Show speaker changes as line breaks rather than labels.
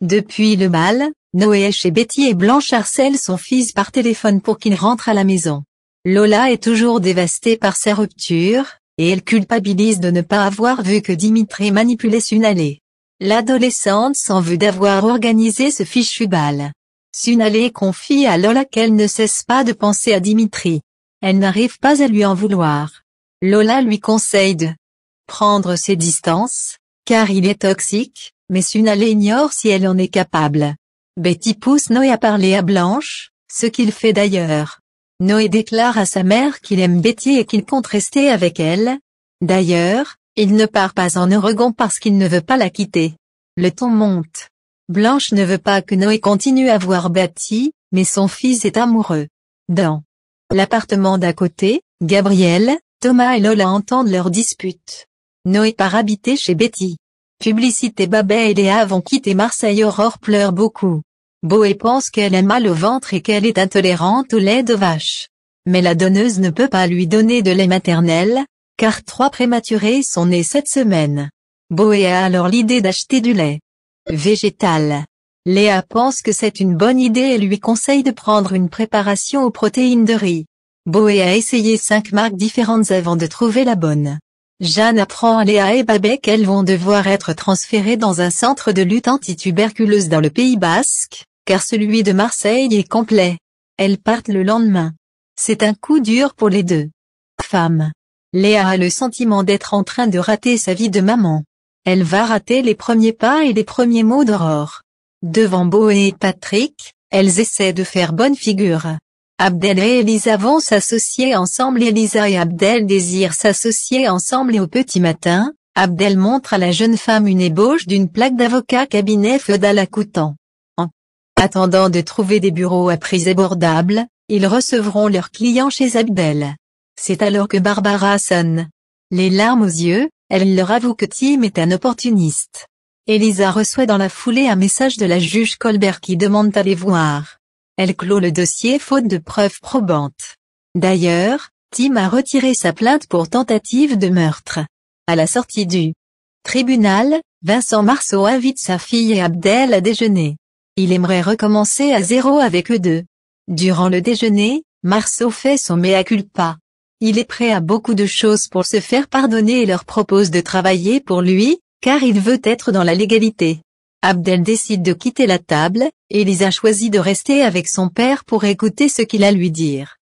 Depuis le bal, Noé est chez Betty et Blanche harcèle son fils par téléphone pour qu'il rentre à la maison. Lola est toujours dévastée par sa rupture, et elle culpabilise de ne pas avoir vu que Dimitri manipulait Sunalé. L'adolescente s'en veut d'avoir organisé ce fichu bal. Sunalé confie à Lola qu'elle ne cesse pas de penser à Dimitri. Elle n'arrive pas à lui en vouloir. Lola lui conseille de prendre ses distances, car il est toxique, mais Sunalé ignore si elle en est capable. Betty pousse Noé à parler à Blanche, ce qu'il fait d'ailleurs. Noé déclare à sa mère qu'il aime Betty et qu'il compte rester avec elle. D'ailleurs, il ne part pas en Oregon parce qu'il ne veut pas la quitter. Le ton monte. Blanche ne veut pas que Noé continue à voir Betty, mais son fils est amoureux. Dans l'appartement d'à côté, Gabriel, Thomas et Lola entendent leur dispute. Noé part habiter chez Betty. Publicité. Babet et Léa vont quitter Marseille. Aurore pleure beaucoup. Boé pense qu'elle a mal au ventre et qu'elle est intolérante au lait de vache. Mais la donneuse ne peut pas lui donner de lait maternel, car 3 prématurés sont nés cette semaine. Boé a alors l'idée d'acheter du lait végétal. Léa pense que c'est une bonne idée et lui conseille de prendre une préparation aux protéines de riz. Boé a essayé 5 marques différentes avant de trouver la bonne. Jeanne apprend à Léa et Babet qu'elles vont devoir être transférées dans un centre de lutte antituberculeuse dans le Pays Basque, car celui de Marseille est complet. Elles partent le lendemain. C'est un coup dur pour les deux femmes. Léa a le sentiment d'être en train de rater sa vie de maman. Elle va rater les premiers pas et les premiers mots d'Aurore. Devant Boé et Patrick, elles essaient de faire bonne figure. Abdel et Elisa vont s'associer ensemble. Elisa et Abdel désirent s'associer ensemble et au petit matin, Abdel montre à la jeune femme une ébauche d'une plaque d'avocat cabinet feudal à Coutan. En attendant de trouver des bureaux à prix abordables, ils recevront leurs clients chez Abdel. C'est alors que Barbara sonne. Les larmes aux yeux, elle leur avoue que Tim est un opportuniste. Elisa reçoit dans la foulée un message de la juge Colbert qui demande à les voir. Elle clôt le dossier faute de preuves probantes. D'ailleurs, Tim a retiré sa plainte pour tentative de meurtre. À la sortie du tribunal, Vincent Marceau invite sa fille et Abdel à déjeuner. Il aimerait recommencer à zéro avec eux deux. Durant le déjeuner, Marceau fait son mea culpa. Il est prêt à beaucoup de choses pour se faire pardonner et leur propose de travailler pour lui, car il veut être dans la légalité. Abdel décide de quitter la table, et Elisa choisit de rester avec son père pour écouter ce qu'il a à lui dire.